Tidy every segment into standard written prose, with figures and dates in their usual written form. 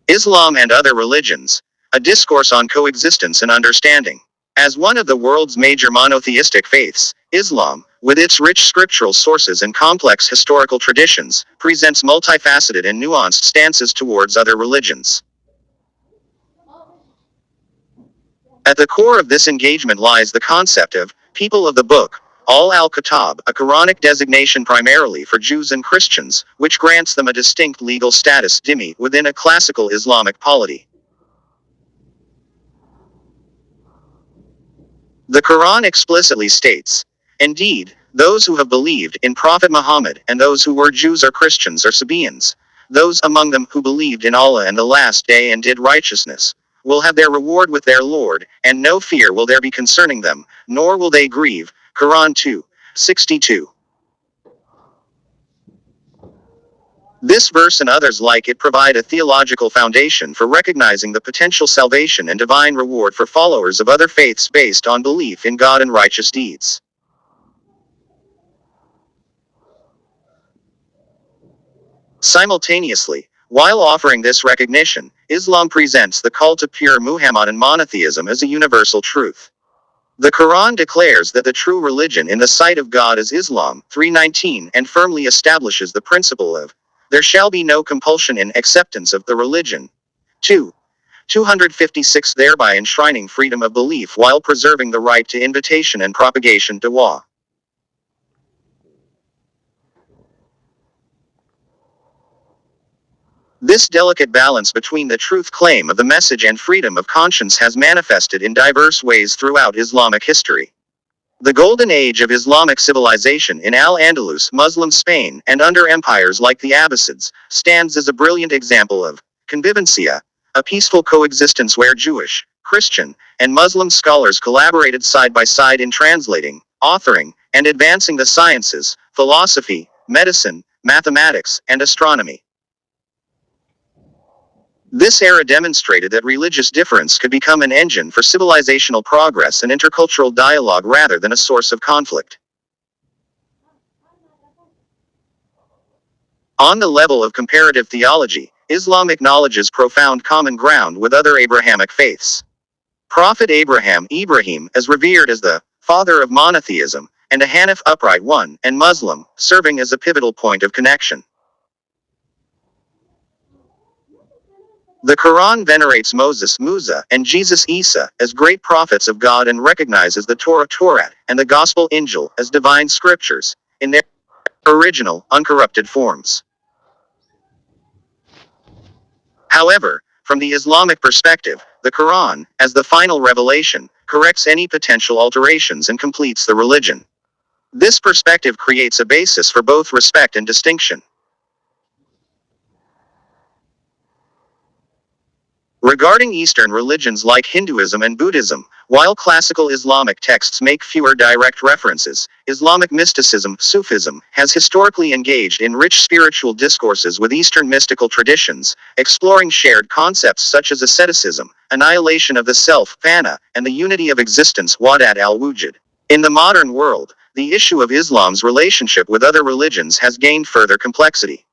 Islam and Other Religions, a discourse on coexistence and understanding. As one of the world's major monotheistic faiths, Islam, with its rich scriptural sources and complex historical traditions, presents multifaceted and nuanced stances towards other religions. At the core of this engagement lies the concept of people of the book, al-Kitab, a Quranic designation primarily for Jews and Christians, which grants them a distinct legal status dhimmi within a classical Islamic polity. The Quran explicitly states, "Indeed, those who have believed in Prophet Muhammad and those who were Jews or Christians or Sabaeans, those among them who believed in Allah and the Last Day and did righteousness, will have their reward with their Lord, and no fear will there be concerning them, nor will they grieve." Quran 2:62. This verse and others like it provide a theological foundation for recognizing the potential salvation and divine reward for followers of other faiths based on belief in God and righteous deeds. Simultaneously, while offering this recognition, Islam presents the call to pure Muhammadan monotheism as a universal truth. The Quran declares that the true religion in the sight of God is Islam, 3:19, and firmly establishes the principle of there shall be no compulsion in acceptance of the religion. 256, thereby enshrining freedom of belief while preserving the right to invitation and propagation dawah. This delicate balance between the truth claim of the message and freedom of conscience has manifested in diverse ways throughout Islamic history. The golden age of Islamic civilization in Al-Andalus, Muslim Spain, and under empires like the Abbasids, stands as a brilliant example of convivencia, a peaceful coexistence where Jewish, Christian, and Muslim scholars collaborated side by side in translating, authoring, and advancing the sciences, philosophy, medicine, mathematics, and astronomy. This era demonstrated that religious difference could become an engine for civilizational progress and intercultural dialogue rather than a source of conflict. On the level of comparative theology, Islam acknowledges profound common ground with other Abrahamic faiths. Prophet Ibrahim is revered as the father of monotheism, and a Hanif upright one, and Muslim, serving as a pivotal point of connection. The Quran venerates Moses Musa and Jesus Isa as great prophets of God and recognizes the Torah Torah and the Gospel Injil as divine scriptures, in their original, uncorrupted forms. However, from the Islamic perspective, the Quran, as the final revelation, corrects any potential alterations and completes the religion. This perspective creates a basis for both respect and distinction. Regarding Eastern religions like Hinduism and Buddhism, while classical Islamic texts make fewer direct references, Islamic mysticism, Sufism, has historically engaged in rich spiritual discourses with Eastern mystical traditions, exploring shared concepts such as asceticism, annihilation of the self, fana, and the unity of existence, wadat al-wujud. In the modern world, the issue of Islam's relationship with other religions has gained further complexity.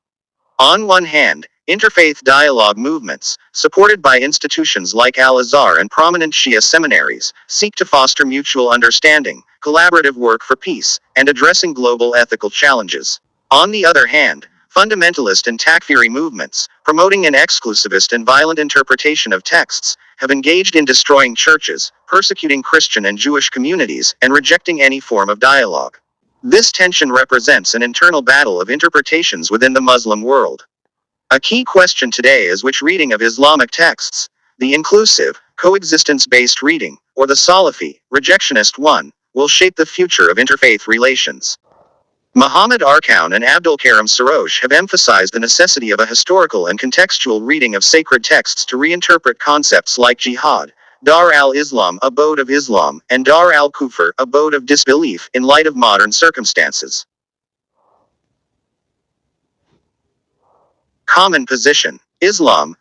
On one hand, interfaith dialogue movements, supported by institutions like Al-Azhar and prominent Shia seminaries, seek to foster mutual understanding, collaborative work for peace, and addressing global ethical challenges. On the other hand, fundamentalist and takfiri movements, promoting an exclusivist and violent interpretation of texts, have engaged in destroying churches, persecuting Christian and Jewish communities, and rejecting any form of dialogue. This tension represents an internal battle of interpretations within the Muslim world. A key question today is which reading of Islamic texts, the inclusive, coexistence-based reading, or the Salafi, rejectionist one, will shape the future of interfaith relations. Muhammad Arkoun and Abdulkarim Sarosh have emphasized the necessity of a historical and contextual reading of sacred texts to reinterpret concepts like jihad, Dar al-Islam, abode of Islam, and Dar al-Kufr, abode of disbelief, in light of modern circumstances. Common position: Islam.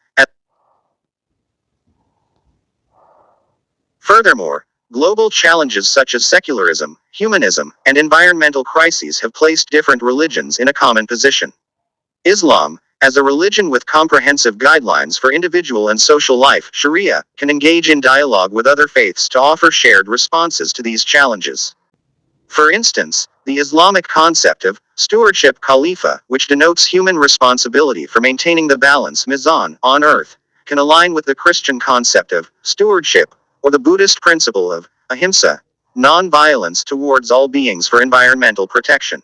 Furthermore, global challenges such as secularism, humanism, and environmental crises have placed different religions in a common position. Islam, As a religion with comprehensive guidelines for individual and social life, Sharia can engage in dialogue with other faiths to offer shared responses to these challenges. For instance, the Islamic concept of stewardship khalifa, which denotes human responsibility for maintaining the balance mizan on earth, can align with the Christian concept of stewardship, or the Buddhist principle of ahimsa, non-violence towards all beings for environmental protection.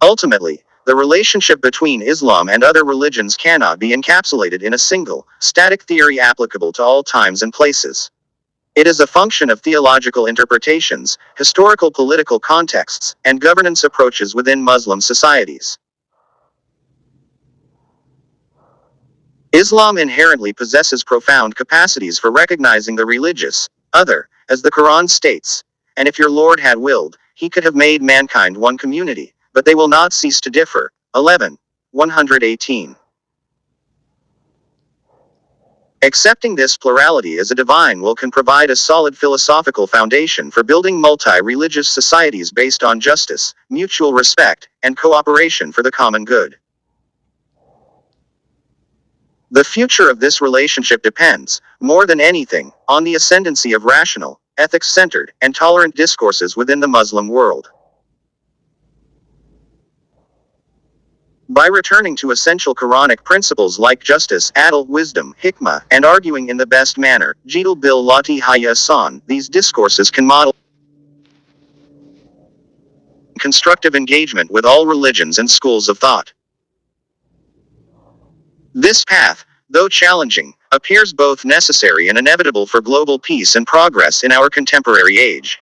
Ultimately, the relationship between Islam and other religions cannot be encapsulated in a single, static theory applicable to all times and places. It is a function of theological interpretations, historical political contexts, and governance approaches within Muslim societies. Islam inherently possesses profound capacities for recognizing the religious other, as the Quran states, and if your Lord had willed, he could have made mankind one community, but they will not cease to differ. 11:118. Accepting this plurality as a divine will can provide a solid philosophical foundation for building multi-religious societies based on justice, mutual respect, and cooperation for the common good. The future of this relationship depends, more than anything, on the ascendancy of rational, ethics-centered, and tolerant discourses within the Muslim world. By returning to essential Quranic principles like justice, adl, wisdom, hikmah, and arguing in the best manner, jidal bil lati hiya ahsan, these discourses can model constructive engagement with all religions and schools of thought. This path, though challenging, appears both necessary and inevitable for global peace and progress in our contemporary age.